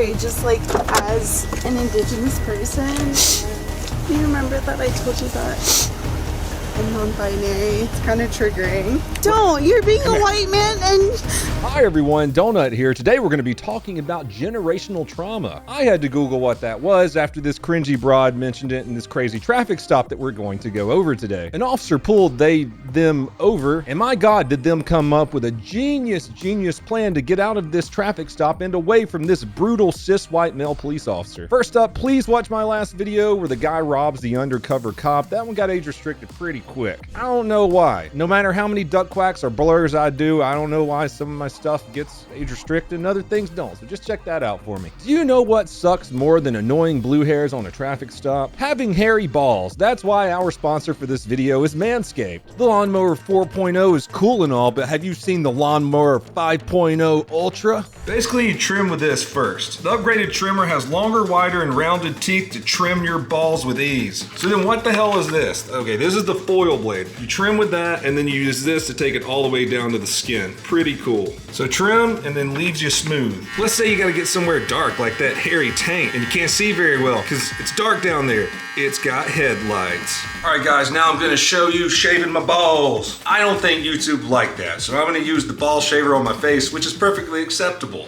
Sorry, just like as an Indigenous person, do you remember that I told you that I'm non-binary? It's kind of triggering. Don't! You're being a white man and... Hi everyone, Donut here. Today we're going to be talking about generational trauma. I had to Google what that was after this cringy broad mentioned it in this crazy traffic stop that we're going to go over today. An officer pulled them over, and my God, did them come up with a genius plan to get out of this traffic stop and away from this brutal cis white male police officer. First up, please watch my last video where the guy robs the undercover cop. That one got age restricted pretty quick. I don't know why. No matter how many duck quacks or blurs I do, I don't know why some of my stuff gets age restricted and other things don't, so just check that out for me. Do you know what sucks more than annoying blue hairs on a traffic stop? Having hairy balls. That's why our sponsor for this video is Manscaped. The Lawnmower 4.0 is cool and all, but have you seen the Lawnmower 5.0 Ultra? Basically, you trim with this first. The upgraded trimmer has longer, wider, and rounded teeth to trim your balls with ease. So then what the hell is this? Okay, this is the foil blade. You trim with that, and then you use this to take it all the way down to the skin. Pretty cool. So trim, and then leaves you smooth. Let's say you gotta get somewhere dark, like that hairy tank, and you can't see very well, because it's dark down there. It's got headlights. All right, guys, now I'm gonna show you shaving my balls. I don't think YouTube liked that, so I'm gonna use the ball shaver on my face, which is perfectly acceptable.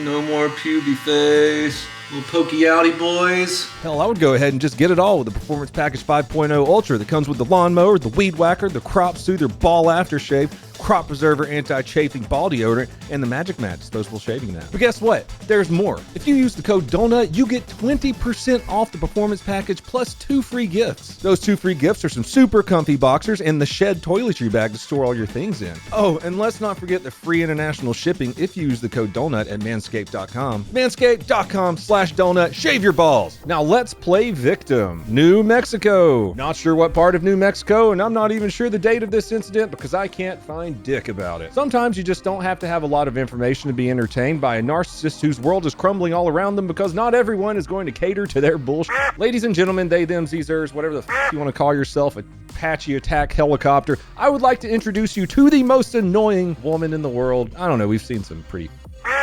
No more puby face. Little pokey outy boys. Hell, I would go ahead and just get it all with the Performance Package 5.0 Ultra that comes with the lawnmower, the weed whacker, the crop soother ball aftershave, crop preserver anti-chafing ball deodorant, and the Magic Mat disposable shaving net. But guess what? There's more. If you use the code DONUT, you get 20% off the Performance Package plus 2 free gifts. Those 2 free gifts are some super comfy boxers and the Shed toiletry bag to store all your things in. Oh, and let's not forget the free international shipping if you use the code DONUT at manscaped.com. Manscaped.com/donut. Shave your balls. Now let's play victim. New Mexico. Not sure what part of New Mexico, and I'm not even sure the date of this incident because I can't find dick about it. Sometimes you just don't have to have a lot of information to be entertained by a narcissist whose world is crumbling all around them because not everyone is going to cater to their bullshit. Ladies and gentlemen, they, them, zers, whatever the you want to call yourself, Apache attack helicopter, I would like to introduce you to the most annoying woman in the world. I don't know, we've seen some pretty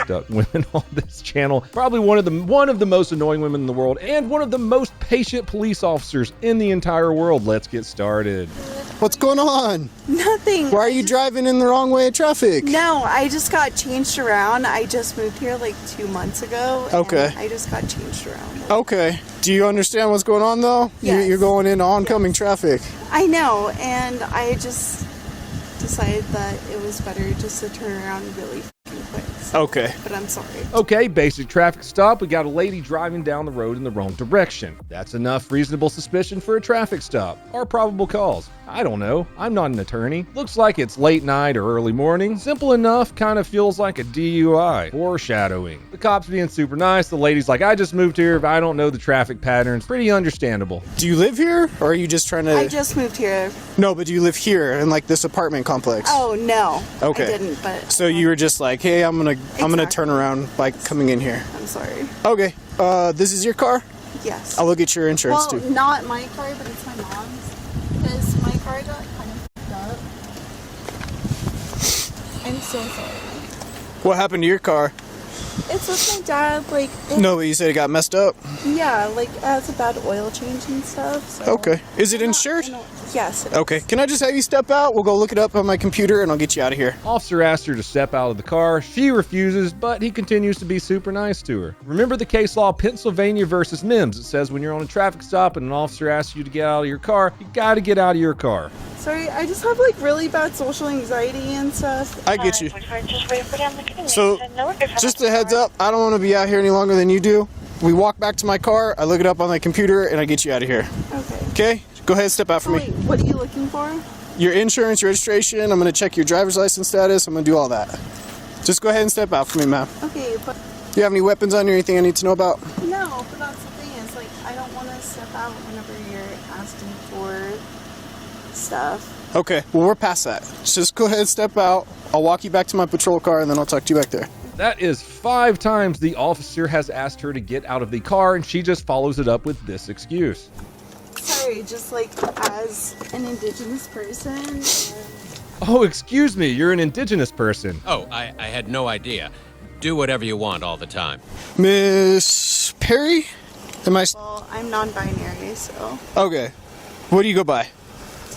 up women on this channel. Probably one of the most annoying women in the world and one of the most patient police officers in the entire world. Let's get started. What's going on? Nothing. Why are you driving in the wrong way of traffic? No, I just got changed around. I just moved here like 2 months ago. Okay. I just got changed around. Okay. Do you understand what's going on though? Yes. You're going into oncoming traffic. I know, and I just decided that it was better just to turn around really quick. Okay. But I'm sorry. Okay, basic traffic stop. We got a lady driving down the road in the wrong direction. That's enough reasonable suspicion for a traffic stop. Or probable cause. I don't know. I'm not an attorney. Looks like it's late night or early morning. Simple enough, kind of feels like a DUI. Foreshadowing. The cop's being super nice. The lady's like, I just moved here. I don't know the traffic patterns. Pretty understandable. Do you live here? Or are you just trying to... I just moved here. No, but do you live here in like this apartment complex? Oh, no. Okay. I didn't, but... So you were just like, hey, I'm gonna turn around by coming in here. I'm sorry. Okay. This is your car? Yes. I'll look at your insurance well, too. not my car, but it's my mom's. Because my car got kind of fucked up. I'm so sorry. What happened to your car? It's with my dad, like... No, but you said it got messed up? Yeah, like, it has a bad oil change and stuff, so... Okay. Is it insured? Yes, it is. Okay. Can I just have you step out? We'll go look it up on my computer and I'll get you out of here. Officer asked her to step out of the car. She refuses, but he continues to be super nice to her. Remember the case law Pennsylvania versus Mims. It says when you're on a traffic stop and an officer asks you to get out of your car, you gotta get out of your car. Sorry, I just have, like, really bad social anxiety and stuff. I get you. So, just a heads up, I don't want to be out here any longer than you do. We walk back to my car, I look it up on my computer, and I get you out of here. Okay. Okay? Go ahead, step out for me. Wait, what are you looking for? Your insurance, your registration, I'm going to check your driver's license status, I'm going to do all that. Just go ahead and step out for me, ma'am. Okay, but... Do you have any weapons on you or anything I need to know about? No, but that's the thing is, like, I don't want to step out whenever you're asking for stuff. Okay, well, we're past that. Just go ahead and step out. I'll walk you back to my patrol car, and then I'll talk to you back there. That is 5 times the officer has asked her to get out of the car, and she just follows it up with this excuse. Sorry, just like as an Indigenous person. Oh, excuse me, you're an Indigenous person. Oh, I had no idea. do whatever you want all the time. Miss Perry? Am I... Well, I'm non-binary, so Okay. What do you go by?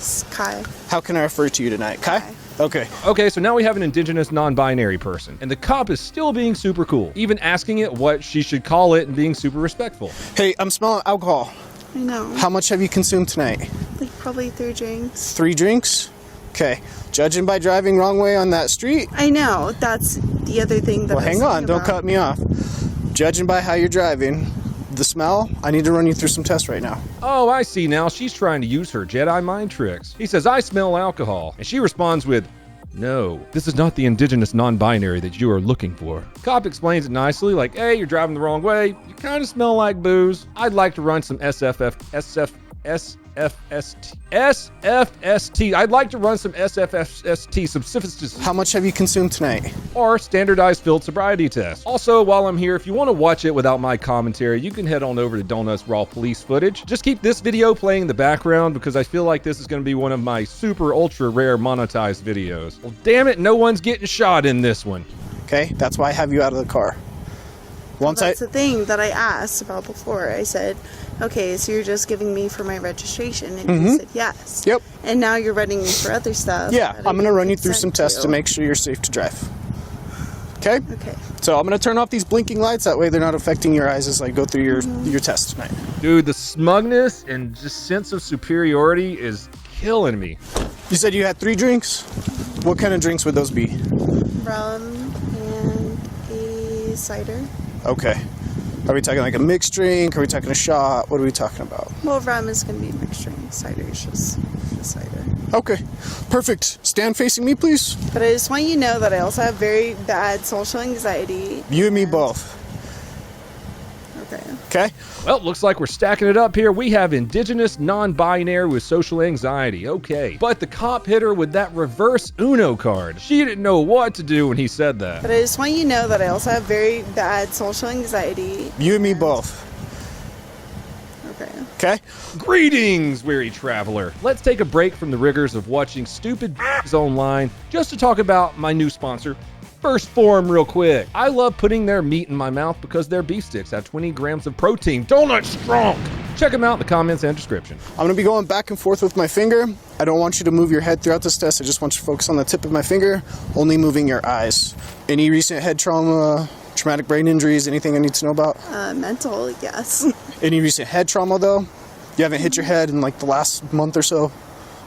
it's Kai. How can I refer to you tonight? Kai? Kai. Okay. Okay, so now we have an indigenous non-binary person, and the cop is still being super cool, even asking it what she should call it and being super respectful. Hey, I'm smelling alcohol. I know. How much have you consumed tonight? Like probably 3 drinks. 3 drinks? Okay. Judging by driving wrong way on that street? I know. That's the other thing that Well, I was hang on. thinking Don't about. cut me off. Judging by how you're driving, the smell, I need to run you through some tests right now. Oh, I see now. She's trying to use her Jedi mind tricks. He says, I smell alcohol. And she responds with, no, this is not the indigenous non-binary that you are looking for. Cop explains it nicely, like, hey, you're driving the wrong way. You kind of smell like booze. I'd like to run some SFST. I'd like to run some SFST subsistence How much have you consumed tonight? or standardized field sobriety test. Also, while I'm here, if you want to watch it without my commentary, you can head on over to Donut's Raw police footage. Just keep this video playing in the background because I feel like this is going to be one of my super ultra rare monetized videos. Well, damn it, no one's getting shot in this one. Okay, that's why I have you out of the car. Once That's the thing that I asked about before. I said, okay, so you're just giving me for my registration. And you said yes. Yep. And now you're running me for other stuff. Yeah, that I I'm going to didn't run you through consent some tests to make sure you're safe to drive. Okay? Okay. So I'm going to turn off these blinking lights. That way they're not affecting your eyes as I go through your test tonight. Dude, the smugness and just sense of superiority is killing me. You said you had 3 drinks? What kind of drinks would those be? Rum and a cider. Okay. Are we talking like a mixed drink? Are we talking a shot? What are we talking about? Well, rum is going to be a mixed drink. Cider is just cider. Okay. Perfect. Stand facing me, please. But I just want you to know that I also have very bad social anxiety. You and me both. Okay. Okay? Well, looks like we're stacking it up here. We have indigenous non-binary with social anxiety. Okay. But the cop hit her with that reverse Uno card. She didn't know what to do when he said that. But I just want you to know that I also have very bad social anxiety. You and me both. Okay. Okay? Greetings, weary traveler. Let's take a break from the rigors of watching stupid online just to talk about my new sponsor, First Form, real quick. I love putting their meat in my mouth because their beef sticks have 20 grams of protein. Donut strong. Check them out in the comments and description. I'm going to be going back and forth with my finger. I don't want you to move your head throughout this test. I just want you to focus on the tip of my finger, only moving your eyes. Any recent head trauma, traumatic brain injuries, anything I need to know about? Mental, yes. Any recent head trauma, though? You haven't hit your head in like the last month or so?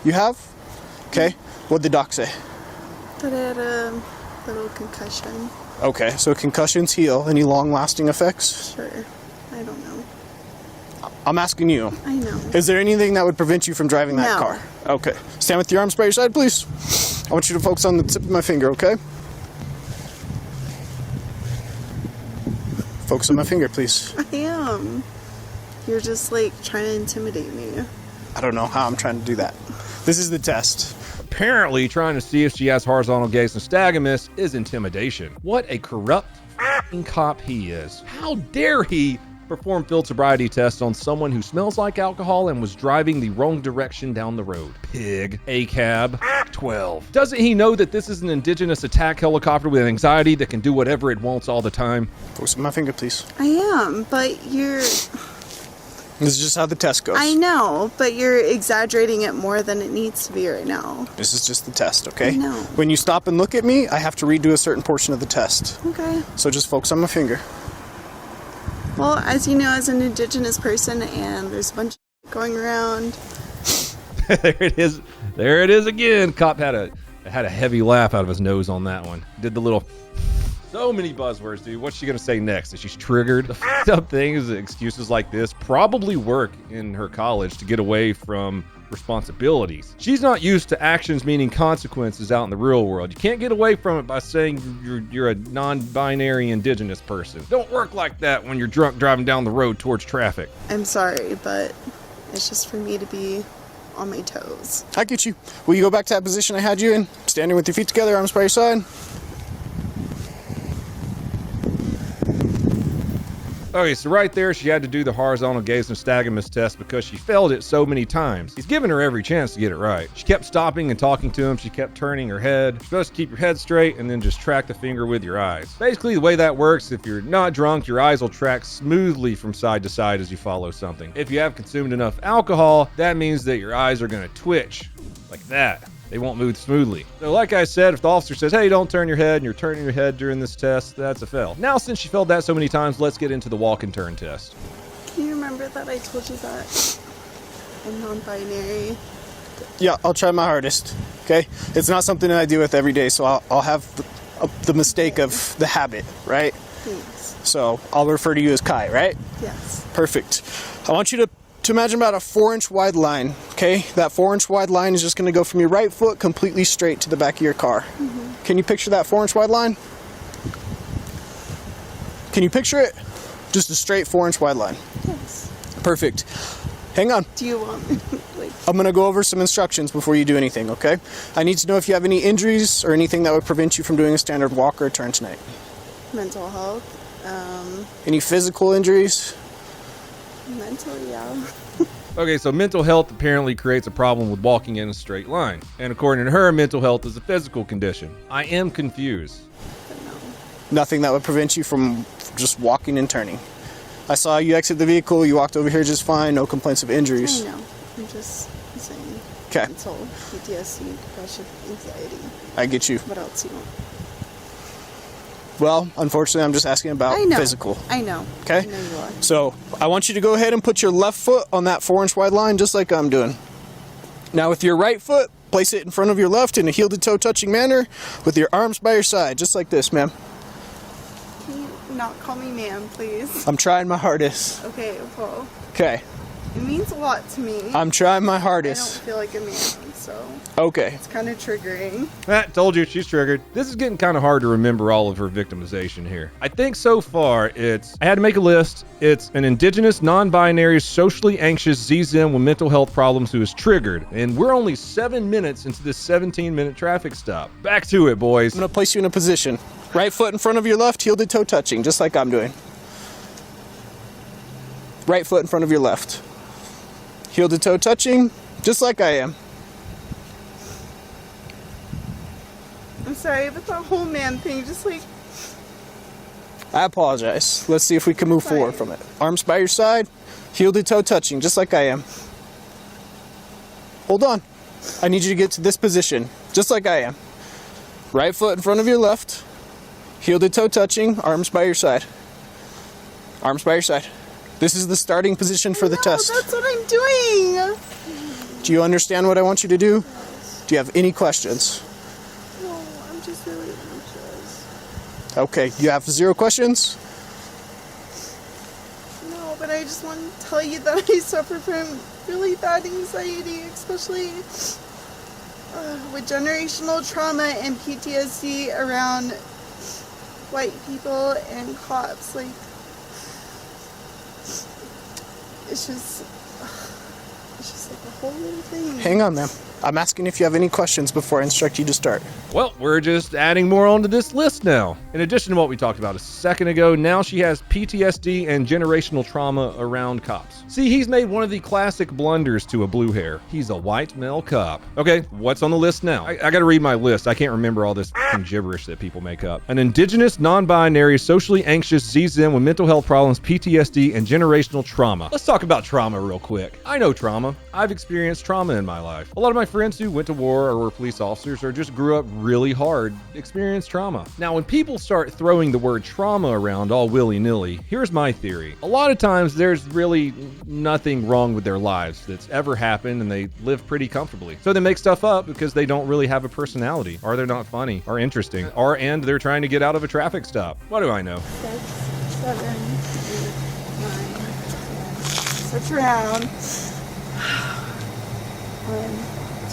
You have? Okay. What'd the doc say? But I had a little concussion. Okay, so concussions heal. Any long-lasting effects? Sure. I don't know. I'm asking you. I know. Is there anything that would prevent you from driving that No. car? Okay. Stand with your arms by your side, please. I want you to focus on the tip of my finger, okay? Focus on my finger, please. I am. You're just like trying to intimidate me. I don't know how I'm trying to do that. This is the test. Apparently, trying to see if she has horizontal gaze nystagmus is intimidation. What a corrupt f***ing cop he is. How dare he perform field sobriety tests on someone who smells like alcohol and was driving the wrong direction down the road. Pig. A-cab. 12. Doesn't he know that this is an indigenous attack helicopter with anxiety that can do whatever it wants all the time? Focus on my finger, please. I am, but you're... This is just how the test goes. I know, but you're exaggerating it more than it needs to be right now. This is just the test, okay? I know. When you stop and look at me, I have to redo a certain portion of the test. Okay. So just focus on my finger. Well, as you know, as an indigenous person, and there's a bunch of going around. There it is. There it is again. Cop had a heavy laugh out of his nose on that one. Did the little... So many buzzwords, dude. What's she gonna say next? Is she's triggered? The f***ed up thing is that excuses like this probably work in her college to get away from responsibilities. She's not used to actions meaning consequences out in the real world. You can't get away from it by saying you're a non-binary indigenous person. Don't work like that when you're drunk driving down the road towards traffic. I'm sorry, but it's just for me to be on my toes. I get you. Will you go back to that position I had you in? Standing with your feet together, arms by your side. Okay, so right there, she had to do the horizontal gaze nystagmus test because she failed it so many times. He's given her every chance to get it right. She kept stopping and talking to him. She kept turning her head. You're supposed to keep your head straight and then just track the finger with your eyes. Basically, the way that works, if you're not drunk, your eyes will track smoothly from side to side as you follow something. If you have consumed enough alcohol, that means that your eyes are going to twitch like that. They won't move smoothly. So like I said, if the officer says, hey, don't turn your head, and you're turning your head during this test, that's a fail. Now, since she failed that so many times, let's get into the walk and turn test. Can you remember that I told you that I'm non-binary? Yeah, I'll try my hardest. Okay? It's not something that I deal with every day, so I'll have the mistake of the habit, right? Thanks. So I'll refer to you as Kai, right? Yes. Perfect. I want you to imagine about a 4-inch wide line, okay? That 4-inch wide line is just going to go from your right foot completely straight to the back of your car. Mm-hmm. Can you picture that 4-inch wide line? Can you picture it? Just a straight 4-inch wide line. Yes. Perfect. Hang on. Do you want me, I'm going to go over some instructions before you do anything, okay? I need to know if you have any injuries or anything that would prevent you from doing a standard walk or turn tonight. mental health? Any physical injuries? Mental, yeah. Okay, so mental health apparently creates a problem with walking in a straight line. And according to her, mental health is a physical condition. I am confused. But no. Nothing that would prevent you from just walking and turning. I saw you exit the vehicle, you walked over here just fine, no complaints of injuries. I know. I'm just saying. Okay. Mental, PTSD, depression, anxiety. I get you. What else you want? Well, unfortunately, I'm just asking about I know. physical. I know. Okay? I know you are. So, I want you to go ahead and put your left foot on that 4-inch wide line, just like I'm doing. Now, with your right foot, place it in front of your left in a heel-to-toe touching manner, with your arms by your side, just like this, ma'am. Can you not call me ma'am, please? I'm trying my hardest. Okay, well, Okay. it means a lot to me. I'm trying my I don't hardest. feel like a man, so Okay. it's kind of triggering. Told you, she's triggered. This is getting kind of hard to remember all of her victimization here. I think so far I had to make a list. It's an Indigenous, non-binary, socially anxious ZZM with mental health problems who is triggered. And we're only 7 minutes into this 17-minute traffic stop. Back to it, boys. I'm going to place you in a position. Right foot in front of your left, heel-to-toe touching, just like I'm doing. Right foot in front of your left. Heel-to-toe touching, just like I am. I'm sorry, but the whole man thing, just like, I apologize. Let's see if we can move forward from it. Arms by your side, heel-to-toe touching, just like I am. Hold on. I need you to get to this position, just like I am. Right foot in front of your left, heel-to-toe touching, arms by your side. Arms by your side. This is the starting position for the test. that's what I'm doing. Do you understand what I want you to do? Do you have any questions? No, I'm just really anxious. Okay, you have 0 questions? No, but I just want to tell you that I suffer from really bad anxiety, especially with generational trauma and PTSD around white people and cops. Like, it's just like a whole little thing. Hang on, ma'am. I'm asking if you have any questions before I instruct you to start. Well, we're just adding more onto this list now. In addition to what we talked about a second ago, now she has PTSD and generational trauma around cops. See, he's made one of the classic blunders to a blue hair. He's a white male cop. Okay, what's on the list now? I gotta read my list. I can't remember all this gibberish that people make up. An Indigenous, non-binary, socially anxious ZZM with mental health problems, PTSD, and generational trauma. Let's talk about trauma real quick. I know trauma. I've experienced trauma in my life. A lot of my friends who went to war or were police officers or just grew up really hard experienced trauma. Now, when people start throwing the word trauma around all willy-nilly, here's my theory. A lot of times there's really nothing wrong with their lives that's ever happened and they live pretty comfortably. So they make stuff up because they don't really have a personality, or they're not funny or interesting, and they're trying to get out of a traffic stop. What do I know? 6, 7, 8, 9, 10. Switch around. 1,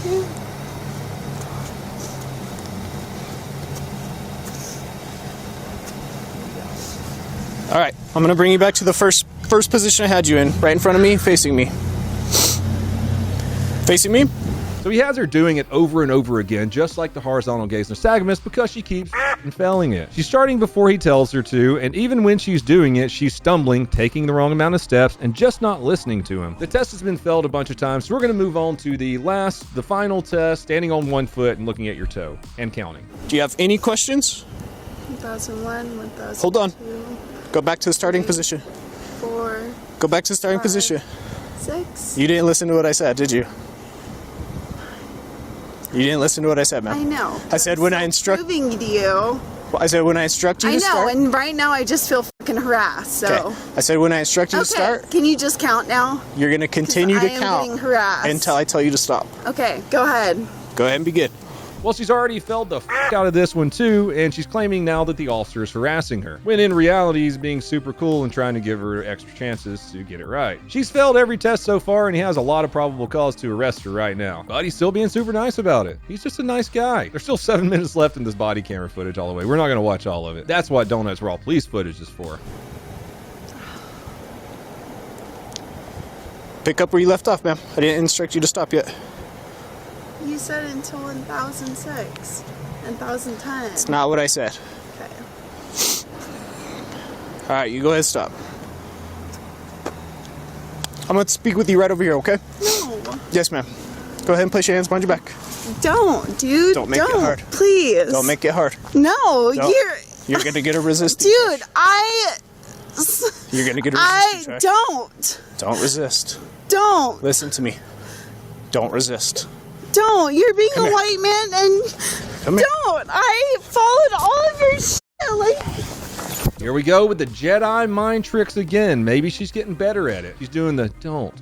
2. All right, I'm gonna bring you back to the first position I had you in, right in front of me, facing me. Facing me? So he has her doing it over and over again, just like the horizontal gaze nystagmus, because she keeps failing it. She's starting before he tells her to, and even when she's doing it, she's stumbling, taking the wrong amount of steps, and just not listening to him. The test has been failed a bunch of times, so we're going to move on to the final test, standing on one foot and looking at your toe and counting. Do you have any questions? 1001, 1002. Hold on. Go back to the starting position. 4, Go back to the starting 5, position. 6. You didn't listen to what I said, did you? You didn't listen to what I said, I man. know. I said when I instruct. Proving to you. I said when I instruct you I to know, start. and right now I just feel fucking harassed. So. Okay. I said when I instruct you to start. Can you just count now? You're gonna continue to I am count getting harassed. until I tell you to stop. Okay, go ahead. Go ahead and begin. Well, she's already failed the out of this one too, and she's claiming now that the officer is harassing her, when in reality he's being super cool and trying to give her extra chances to get it right. She's failed every test so far, and he has a lot of probable cause to arrest her right now, but he's still being super nice about it. He's just a nice guy. There's still 7 minutes left in this body camera footage all the way. We're not going to watch all of it. That's what Donuts Raw Police footage is for. Pick up where you left off, ma'am. I didn't instruct you to stop yet. You said until 1006 and 1010. It's not what I said. Okay. All right, you go ahead and stop. I'm going to speak with you right over here, okay? No. Yes, ma'am. Go ahead and place your hands behind your back. Don't, dude. Don't make it hard. Please. Don't make it hard. No, Don't. you're going to get a resistance. dude, You're going to get a resistance. I don't. Don't resist. Don't. Listen to me. Don't resist. Don't. You're being Come a here. white man and Come here. don't. I followed all of your shit. Like, Here we go with the Jedi mind tricks again. Maybe she's getting better at it. She's doing the don't,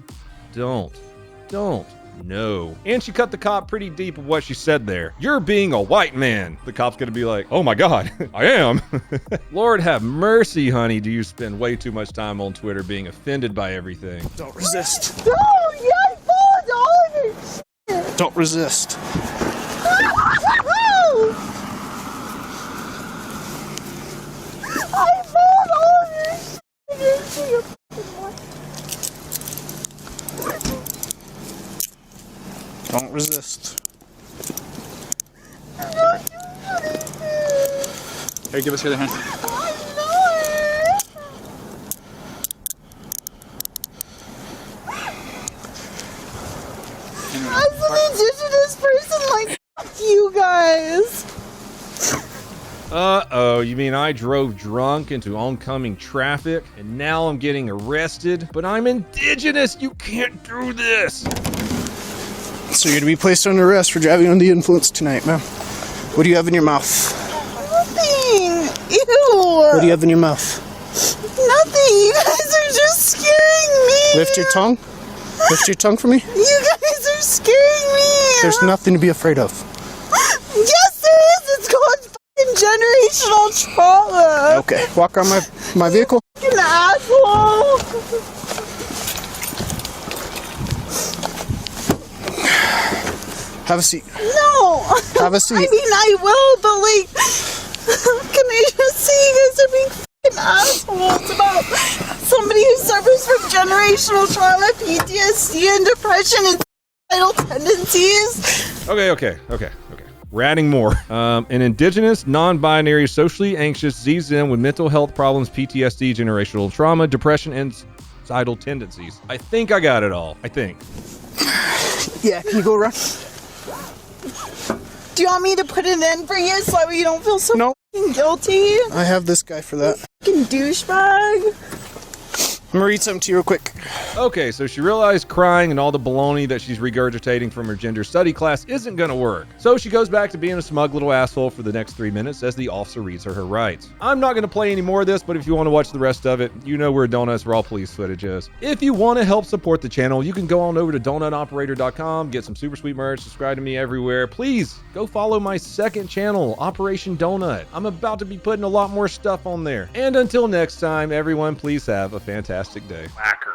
no. And she cut the cop pretty deep of what she said there. You're being a white man. The cop's gonna be like, oh my God, I am. Lord have mercy, honey. Do you spend way too much time on Twitter being offended by everything? Don't resist. don't. Yeah, I followed all of your shit. Don't resist. I followed all of your shit. Don't resist. Here, give us your other hand. As an indigenous person, like, fuck you guys. Uh-oh, you mean I drove drunk into oncoming traffic and now I'm getting arrested? But I'm indigenous, you can't do this! So you're going to be placed under arrest for driving under the influence tonight, ma'am. What do you have in your mouth? Nothing. Ew. What do you have in your mouth? Nothing. You guys are just scaring me. Lift your tongue. Lift your tongue for me. You guys are scaring me. There's nothing to be afraid of. Yes, there is. It's called fucking generational trauma. Okay, walk around my vehicle. Fucking asshole. Have a seat. No. Have a seat. I mean, I will, but like, can I just say you guys are being fucking assholes about somebody who suffers from generational trauma, PTSD, and depression and suicidal tendencies? Okay. We're adding more. An indigenous, non-binary, socially anxious, ZZM with mental health problems, PTSD, generational trauma, depression, and suicidal tendencies. I think I got it all. I think. Yeah, can you go around? Do you want me to put it in for you so that you don't feel so No. fucking guilty? I have this guy for that. Fucking douchebag. I'm gonna read something to you real quick. Okay, so she realized crying and all the baloney that she's regurgitating from her gender study class isn't gonna work. So she goes back to being a smug little asshole for the next 3 minutes as the officer reads her rights. I'm not gonna play any more of this, but if you want to watch the rest of it, you know where Donuts Raw Police footage is. If you want to help support the channel, you can go on over to donutoperator.com, get some super sweet merch, subscribe to me everywhere. Please go follow my second channel, Operation Donut. I'm about to be putting a lot more stuff on there. And until next time, everyone, please have a fantastic day. Whacker.